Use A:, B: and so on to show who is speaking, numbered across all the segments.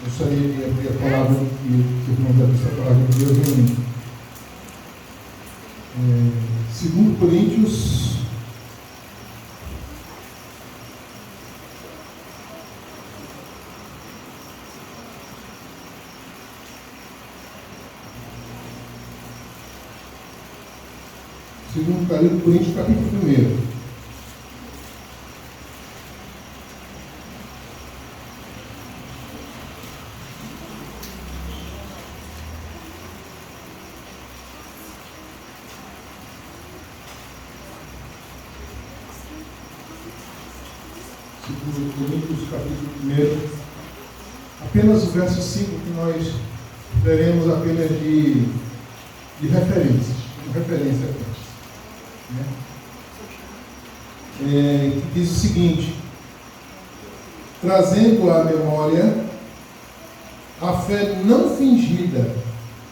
A: Gostaria de abrir a palavra que os irmãos abrem essa palavra de Deus em 2 Coríntios, capítulo 1. Coríntios, capítulo 1, apenas o verso 5 que nós veremos apenas de referência, apenas, né? Que diz o seguinte: trazendo à memória a fé não fingida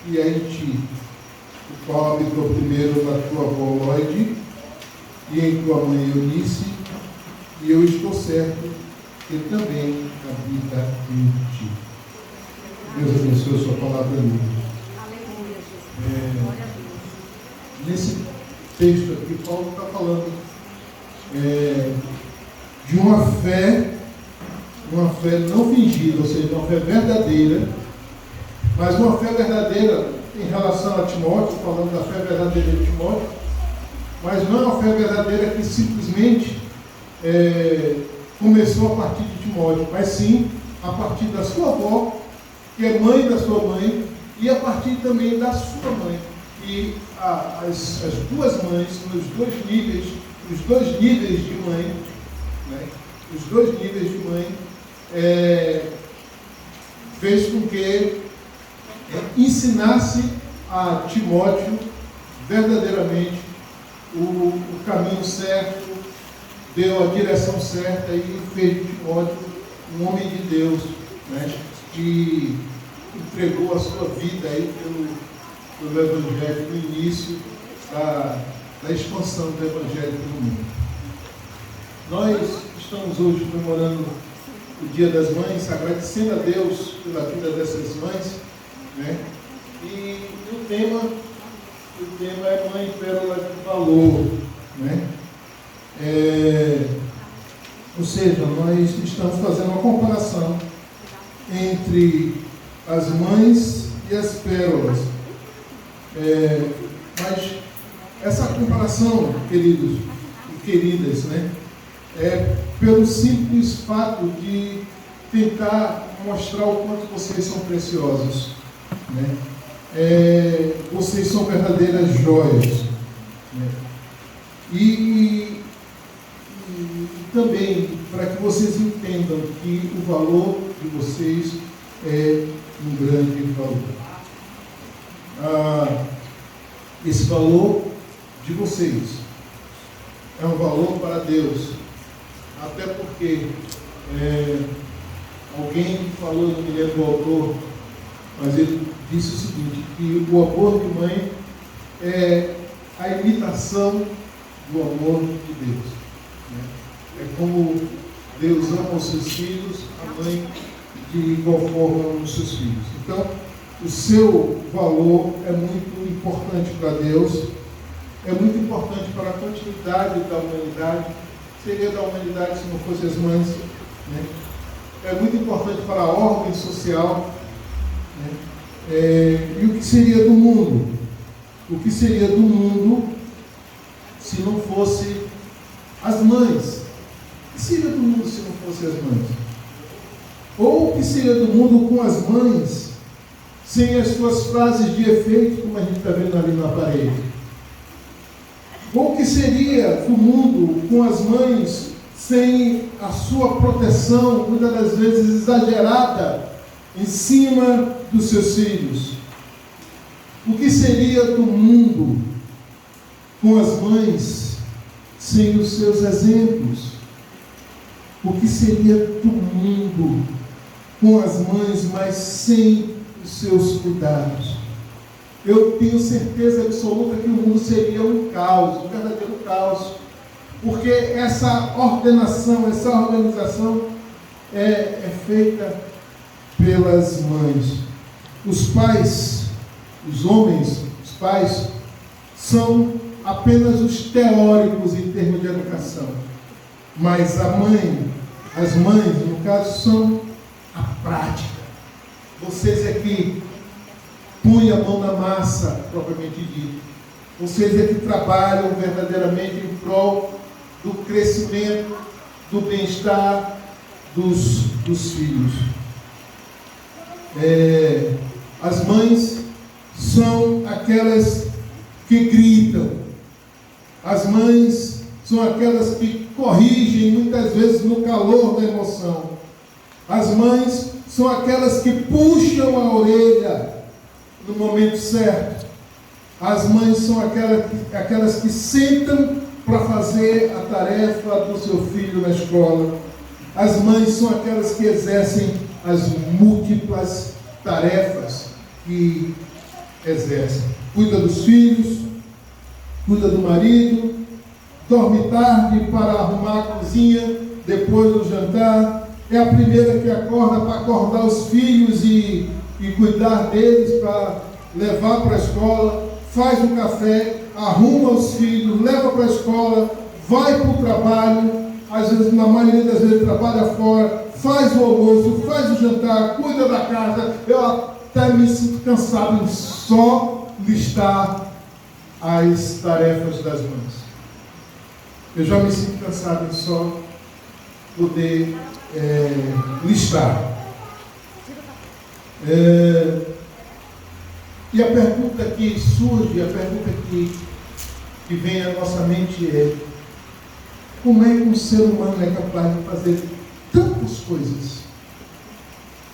A: que é em ti, o qual habitou primeiro na tua avó Lóide e em tua mãe Eunice, e eu estou certo que também habita em ti. Deus abençoe a sua palavra livre.
B: Aleluia, Jesus.
A: Nesse texto aqui, Paulo está falando de uma fé não fingida, ou seja, uma fé verdadeira, mas uma fé verdadeira em relação a Timóteo, falando da fé verdadeira de Timóteo, mas não é uma fé verdadeira que simplesmente começou a partir de Timóteo, mas sim a partir da sua avó, que é mãe da sua mãe, e a partir também da sua mãe. E as duas mães, os dois níveis de mãe, né? Os dois níveis de mãe fez com que ensinasse a Timóteo verdadeiramente o caminho certo, deu a direção certa e fez de Timóteo um homem de Deus, né? Que entregou a sua vida aí pelo Evangelho no início da expansão do Evangelho pelo mundo. Nós estamos hoje comemorando o Dia das Mães, agradecendo a Deus pela vida dessas mães, né? E o tema é Mãe Pérola de Valor, né? Ou seja, nós estamos fazendo uma comparação entre as mães e as pérolas. Mas essa comparação, queridos e queridas, né, é pelo simples fato de tentar mostrar o quanto vocês são preciosos, né? Vocês são verdadeiras joias, né? E também para que vocês entendam que o valor de vocês é um grande valor. Esse valor de vocês é um valor para Deus, até porque alguém falou, não me lembro o autor, mas ele disse o seguinte, que o amor de mãe é a imitação do amor de Deus, né? É como Deus ama os seus filhos, a mãe de igual forma ama os seus filhos. Então, o seu valor é muito importante para Deus, é muito importante para a continuidade da humanidade. Seria da humanidade se não fossem as mães, né? É muito importante para a ordem social, né? E o que seria do mundo? O que seria do mundo se não fosse as mães? O que seria do mundo se não fossem as mães? Ou o que seria do mundo com as mães sem as suas frases de efeito, como a gente está vendo ali na parede? Ou o que seria do mundo com as mães sem a sua proteção, muitas das vezes exagerada, em cima dos seus filhos? O que seria do mundo com as mães sem os seus exemplos? O que seria do mundo com as mães, mas sem os seus cuidados? Eu tenho certeza absoluta que o mundo seria um caos, um verdadeiro caos, porque essa ordenação, essa organização é feita pelas mães. Os pais, os homens, os pais, são apenas os teóricos em termos de educação. Mas as mães, no caso, são a prática. Vocês é que põem a mão na massa, propriamente dito. Vocês é que trabalham verdadeiramente em prol do crescimento, do bem-estar dos filhos. As mães são aquelas que gritam. As mães são aquelas que corrigem, muitas vezes no calor da emoção. As mães são aquelas que puxam a orelha no momento certo. As mães são aquelas que sentam para fazer a tarefa do seu filho na escola. As mães são aquelas que exercem as múltiplas tarefas que exercem. Cuida dos filhos, cuida do marido, dorme tarde para arrumar a cozinha depois do jantar, é a primeira que acorda para acordar os filhos e cuidar deles, para levar para a escola, faz o café, arruma os filhos, leva para a escola, vai para o trabalho, às vezes, na maioria das vezes, trabalha fora, faz o almoço, faz o jantar, cuida da casa. Eu até me sinto cansado em só listar as tarefas das mães. Eu já me sinto cansado em só poder listar. E a pergunta que surge, a pergunta que vem à nossa mente é: como é que um ser humano é capaz de fazer tantas coisas?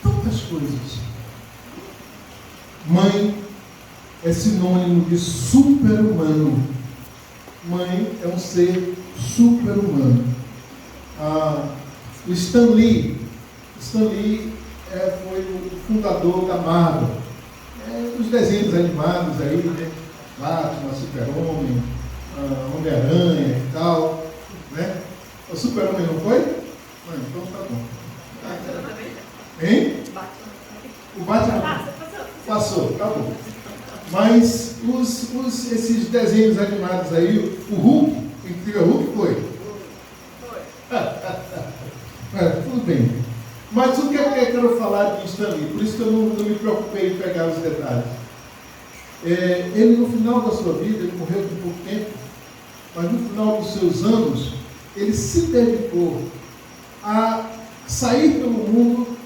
A: Tantas coisas. Mãe é sinônimo de super-humano. Mãe é um ser super-humano. O Stan Lee foi o fundador da Marvel. Os desenhos animados aí, né? Batman, Super-Homem, Homem-Aranha e tal, né? O Super-Homem não foi? Então tá bom. Hein? O Batman passou, tá bom. Mas esses desenhos animados aí, o Hulk, o Incrível Hulk foi. Tudo bem. Mas o que eu quero falar de Stan Lee? Por isso que eu não me preocupei em pegar os detalhes. Ele, no final da sua vida, ele morreu com pouco tempo, mas no final dos seus anos, ele se dedicou a sair pelo mundo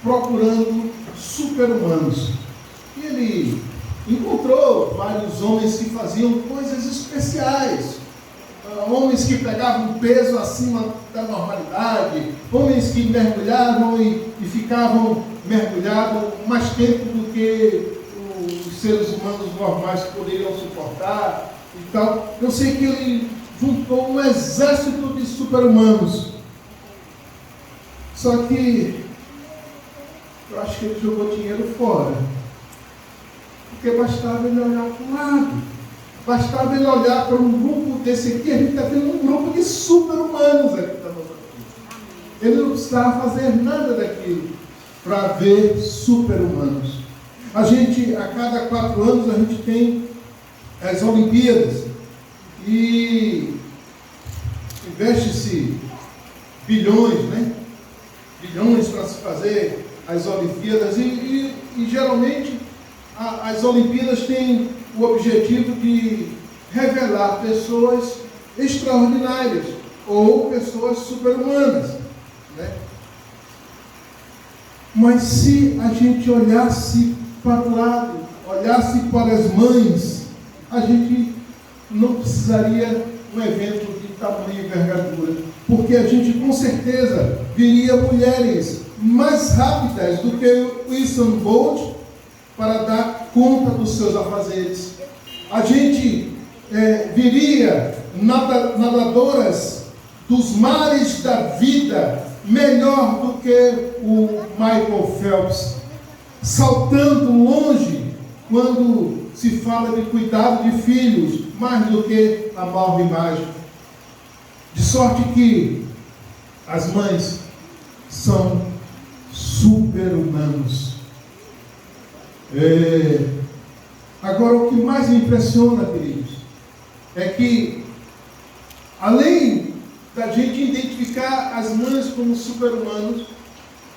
A: procurando super-humanos. E ele encontrou vários homens que faziam coisas especiais. Homens que pegavam peso acima da normalidade, homens que mergulhavam e ficavam mergulhados mais tempo do que os seres humanos normais poderiam suportar e tal. Eu sei que ele juntou um exército de super-humanos. Só que eu acho que ele jogou dinheiro fora. Porque bastava ele olhar para um lado. Bastava ele olhar para um grupo desse aqui, a gente está vendo um grupo de super-humanos aqui da nossa vida. Ele não precisava fazer nada daquilo para ver super-humanos. A cada 4 anos, a gente tem as Olimpíadas e investe-se bilhões, né? Bilhões para se fazer as Olimpíadas e geralmente as Olimpíadas têm o objetivo de revelar pessoas extraordinárias ou pessoas super-humanas, né? Mas se a gente olhasse para o lado, olhasse para as mães, a gente não precisaria um evento de tamanho e envergadura, porque a gente com certeza viria mulheres mais rápidas do que o Usain Bolt para dar conta dos seus afazeres. A gente viria nadadoras dos mares da vida melhor do que o Michael Phelps, saltando longe quando se fala de cuidado de filhos, mais do que a maior imagem. De sorte que as mães são super-humanos. impressiona, queridos, é que, além da gente identificar as mães como super-humanos,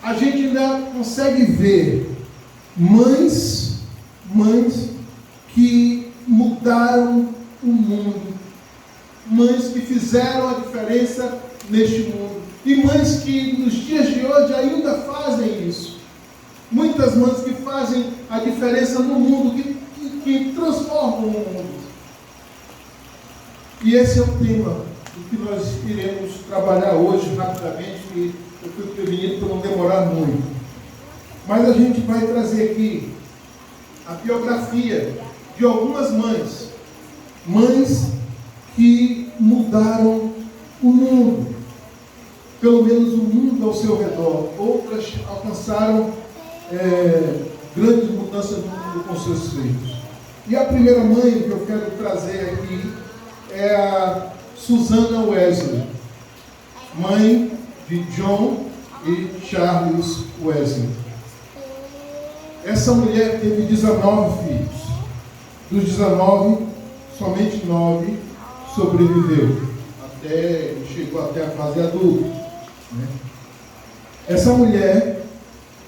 A: a gente ainda consegue ver mães que mudaram o mundo, mães que fizeram a diferença neste mundo, e mães que nos dias de hoje ainda fazem isso. Muitas mães que fazem a diferença no mundo, que transformam o mundo. E esse é o tema que nós iremos trabalhar hoje rapidamente, que eu fui prevenido para não demorar muito. Mas a gente vai trazer aqui a biografia de algumas mães que mudaram o mundo, pelo menos o mundo ao seu redor. Outras alcançaram grandes mudanças no mundo com seus filhos. E a primeira mãe que eu quero trazer aqui é a Susannah Wesley, mãe de John e Charles Wesley. Essa mulher teve 19 filhos. Dos 19, somente 9 sobreviveu. Chegou até a fase adulta. Né? Essa mulher,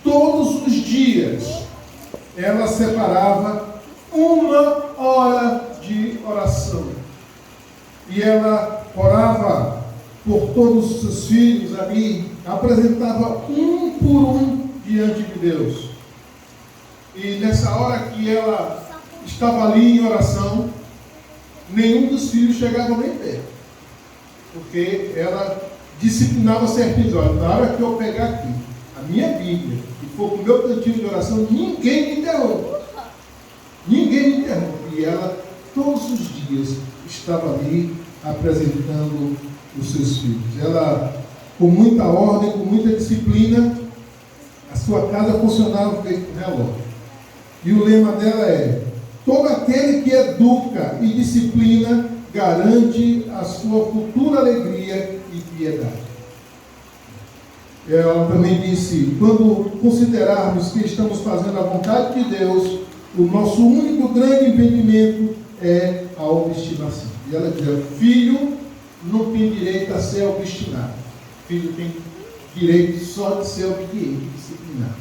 A: todos os dias, ela separava 1 hora de oração. E ela orava por todos os seus filhos ali, apresentava um por um diante de Deus. E nessa hora que ela estava ali em oração, nenhum dos filhos chegava nem perto, porque ela disciplinava certinhos. Olha, na hora que eu pegar aqui a minha Bíblia e for para o meu cantinho de oração, ninguém me interrompe. Ninguém me interrompe. E ela, todos os dias, estava ali apresentando os seus filhos. Ela, com muita ordem, com muita disciplina, a sua casa funcionava feito um relógio. E o lema dela é: todo aquele que educa e disciplina garante a sua futura alegria e piedade. Ela também disse: quando considerarmos que estamos fazendo a vontade de Deus, o nosso único grande impedimento é a obstinação. E ela dizia: filho não tem direito a ser obstinado. Filho tem direito só de ser obediente, disciplinado.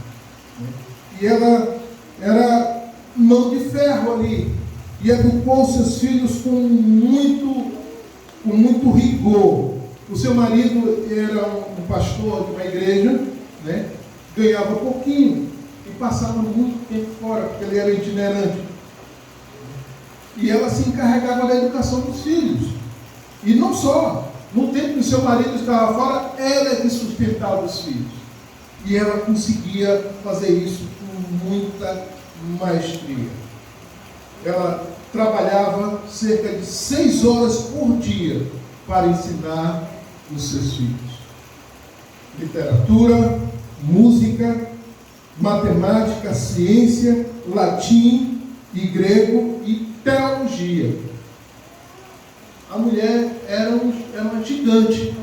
A: E ela era mão de ferro ali, e educou seus filhos com muito rigor. O seu marido era um pastor de uma igreja, né? Ganhava pouquinho e passava muito tempo fora, porque ele era itinerante. E ela se encarregava da educação dos filhos. E não só, no tempo que o seu marido estava fora, ela é que sustentava os filhos. E ela conseguia fazer isso com muita maestria. Ela trabalhava cerca de 6 horas por dia para ensinar os seus filhos literatura, música, matemática, ciência, latim e grego e teologia. A mulher era uma gigante.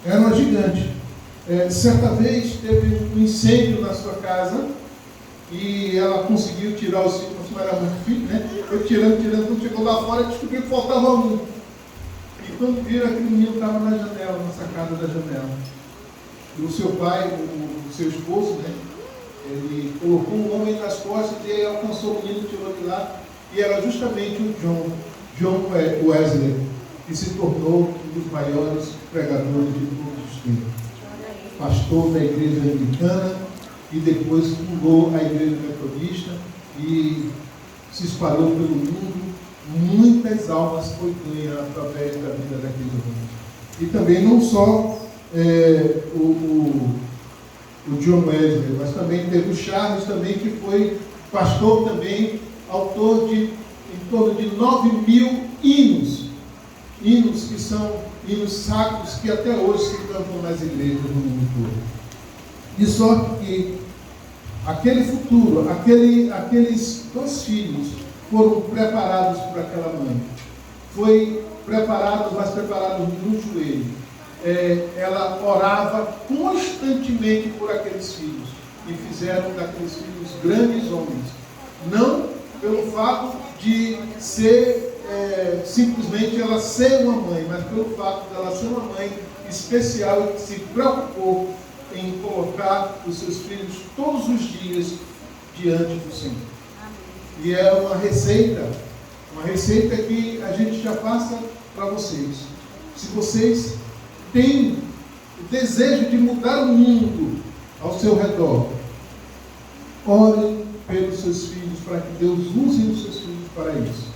A: Era uma gigante. Certa vez teve um incêndio na sua casa e ela conseguiu tirar os filhos, como era muito filho, né? Foi tirando, quando chegou lá fora, descobriu que faltava um. E quando viram, aquele menino estava na janela, na sacada da janela. E o seu pai, o seu esposo, né? Ele colocou um homem nas costas e ele alcançou o menino, tirou de lá. E era justamente o John Wesley, que se tornou um dos maiores pregadores de todos os tempos. Pastor da igreja anglicana e depois fundou a igreja metodista e se espalhou pelo mundo. Muitas almas foi ganha através da vida daquele homem. E também não só o John Wesley, mas também teve o Charles também, que foi pastor também, autor de em torno de 9.000 hinos que são hinos sacros que até hoje se cantam nas igrejas do mundo todo. De sorte que aquele futuro, aqueles 2 filhos foram preparados por aquela mãe. Foi preparados, mas preparados no joelho. Ela orava constantemente por aqueles filhos e fizeram daqueles filhos grandes homens. Não pelo fato de ser simplesmente ela ser uma mãe, mas pelo fato dela ser uma mãe especial e que se preocupou em colocar os seus filhos todos os dias diante do Senhor. E é uma receita que a gente já passa para vocês. Se vocês têm o desejo de mudar o mundo ao seu redor, orem pelos seus filhos, para que Deus use os seus filhos para isso.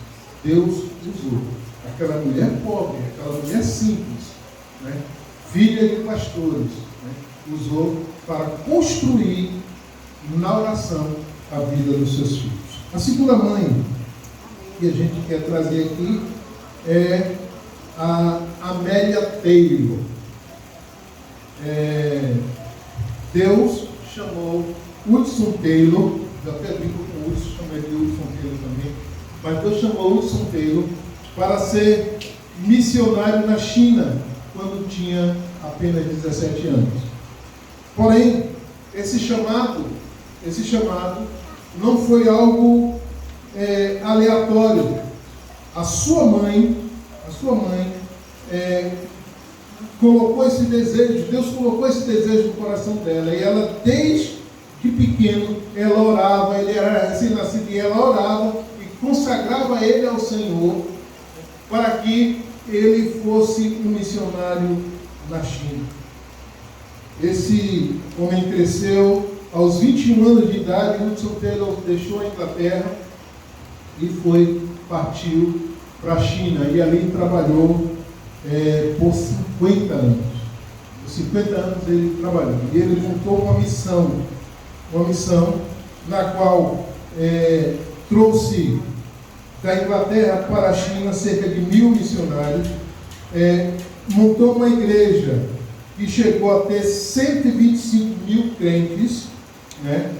A: Deus usou aquela mulher pobre, aquela mulher simples, né? Filha de pastores, né? Usou para construir na oração a vida dos seus filhos. A segunda mãe que a gente quer trazer aqui é a Amélia Taylor. Deus chamou Hudson Taylor, eu até brinco com o Hudson, chamei de Hudson Taylor também, mas Deus chamou Hudson Taylor para ser missionário na China, quando tinha apenas 17 anos. Porém, esse chamado não foi algo aleatório. A sua mãe colocou esse desejo, Deus colocou esse desejo no coração dela, e ela, desde pequeno, ela orava, ele era recém-nascido, e ela orava e consagrava ele ao Senhor, para que ele fosse um missionário na China. Esse homem cresceu aos 21 anos de idade. Hudson Taylor deixou a Inglaterra e partiu para a China, e ali trabalhou por 50 anos. Por 50 anos ele trabalhou, e ele montou uma missão na qual trouxe da Inglaterra para a China cerca de 1000 missionários, montou uma igreja que chegou a ter 125.000 crentes, né?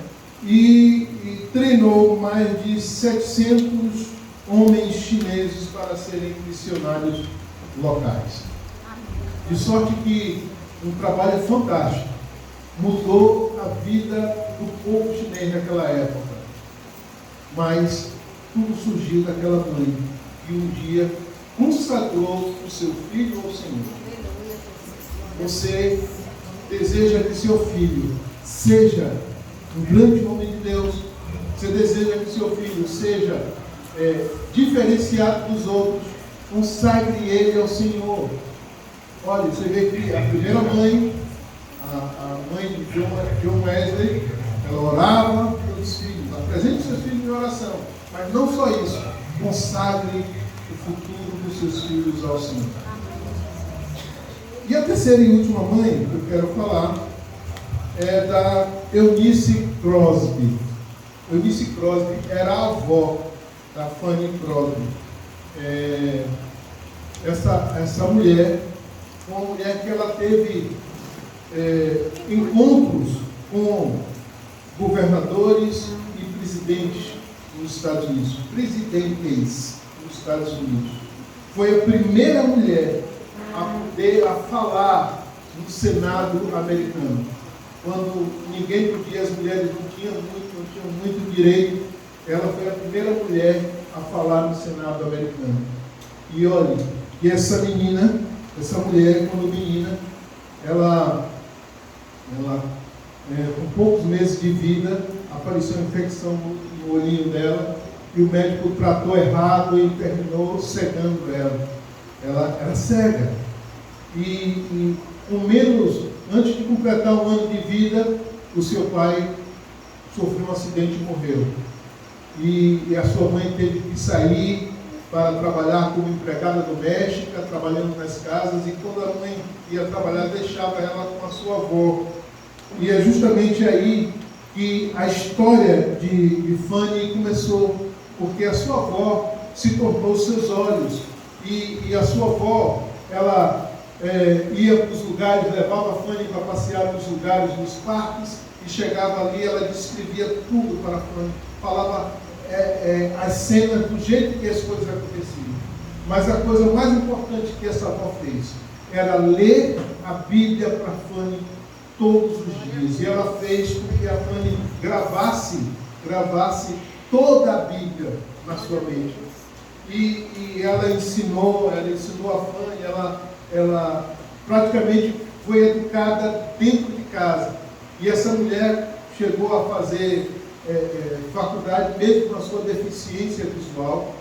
A: E treinou mais de 700 homens chineses para serem missionários locais. De sorte que um trabalho fantástico, mudou a vida do povo chinês naquela época. Mas tudo surgiu daquela mãe que um dia consagrou o seu filho ao Senhor. Você deseja que seu filho seja um grande homem de Deus? Você deseja que seu filho seja diferenciado dos outros? Consagre ele ao Senhor. Olha, você vê que a primeira mãe, a mãe de John Wesley, ela orava pelos filhos, apresente seus filhos em oração, mas não só isso, consagre o futuro dos seus filhos ao Senhor. E a terceira e última mãe que eu quero falar é da Eunice Crosby. Eunice Crosby era a avó da Fanny Crosby. Essa mulher, uma mulher que ela teve encontros com governadores e presidentes nos Estados Unidos, presidentes dos Estados Unidos. Foi a primeira mulher a poder falar no Senado americano. Quando ninguém podia, as mulheres não tinham muito direito, ela foi a primeira mulher a falar no Senado americano. E olha, e essa mulher, quando menina, ela com poucos meses de vida, apareceu uma infecção no olhinho dela, e o médico tratou errado e terminou cegando ela. Ela era cega. E antes de completar um ano de vida, o seu pai sofreu um acidente e morreu. E a sua mãe teve que sair para trabalhar como empregada doméstica, trabalhando nas casas, e quando a mãe ia trabalhar, deixava ela com a sua avó. E é justamente aí que a história de Fanny começou, porque a sua avó se tornou seus olhos, e a sua avó, ela ia para os lugares, levava a Fanny para passear nos lugares, nos parques, e chegava ali, ela descrevia tudo para a Fanny, falava as cenas do jeito que as coisas aconteciam. Mas a coisa mais importante que essa avó fez era ler a Bíblia para a Fanny todos os dias. E ela fez com que a Fanny gravasse toda a Bíblia na sua mente. E ela ensinou a fã, e ela praticamente foi educada dentro de casa. E essa mulher chegou a fazer faculdade, mesmo com a sua deficiência visual.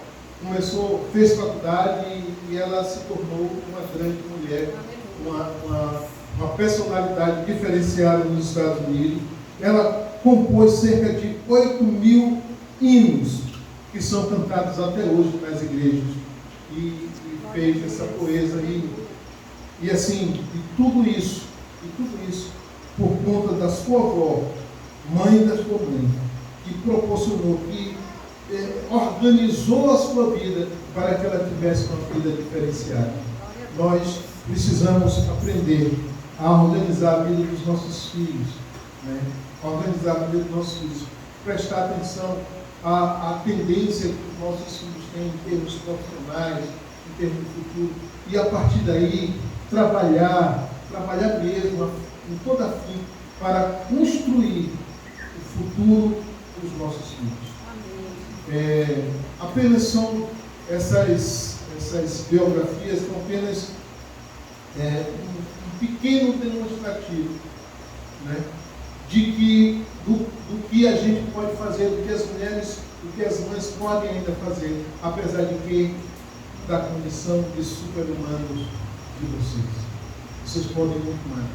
A: Fez faculdade e ela se tornou uma grande mulher, uma personalidade diferenciada nos Estados Unidos. Ela compôs cerca de 8.000 hinos que são cantados até hoje nas igrejas, e fez essa poesia e assim, e tudo isso por conta da sua avó, mãe da sua mãe, que proporcionou, que organizou a sua vida para que ela tivesse uma vida diferenciada. Nós precisamos aprender a organizar a vida dos nossos filhos, né? Organizar a vida dos nossos filhos, prestar atenção à tendência que os nossos filhos têm em termos profissionais, em termos de futuro, e a partir daí trabalhar mesmo em toda a fim para construir o futuro dos nossos filhos. Apenas são essas biografias, são apenas um pequeno demonstrativo, né, do que a gente pode fazer, do que as mulheres, do que as mães podem ainda fazer, apesar de que da condição de super-humanos de vocês. Vocês podem muito mais.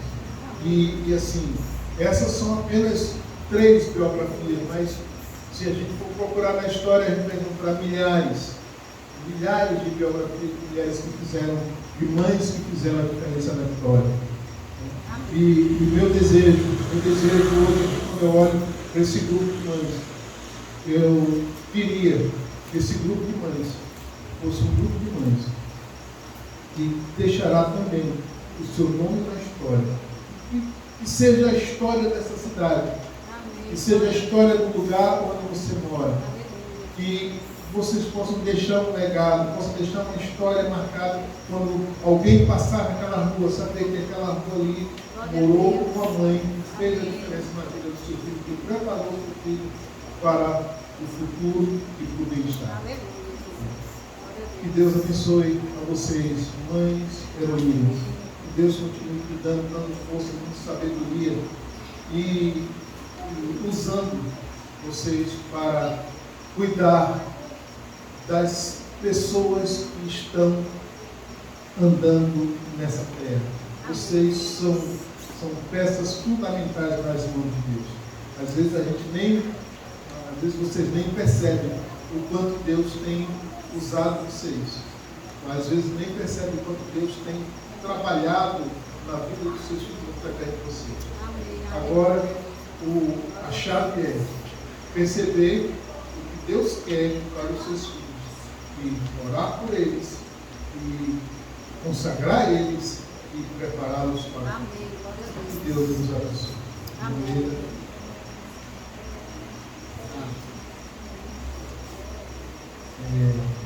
A: E assim, essas são apenas 3 biografias, mas se a gente for procurar na história, a gente vai encontrar milhares de biografias de mulheres que fizeram, de mães que fizeram a diferença na história. E meu desejo hoje, quando eu olho para esse grupo de mães, eu queria que esse grupo de mães fosse um grupo de mães que deixará também o seu nome na história. Que seja a história dessa cidade, que seja a história do lugar onde você mora, que vocês possam deixar um legado, possam deixar uma história marcada quando alguém passar naquela rua, saber que aquela rua ali morou uma mãe que fez a diferença na vida do seu filho, que preparou o seu filho para o futuro e para o bem-estar. Que Deus abençoe a vocês, mães heroínas. Que Deus continue cuidando, dando força, dando sabedoria e usando vocês para cuidar das pessoas que estão andando nessa terra. Vocês são peças fundamentais nas mãos de Deus. Às vezes vocês nem percebem o quanto Deus tem usado vocês. Às vezes nem percebem o quanto Deus tem trabalhado na vida dos seus filhos através de vocês. Agora, a chave é perceber o que Deus quer para os seus filhos e orar por eles e consagrar eles e prepará-los para o futuro. Que Deus nos abençoe. Amém. Amém.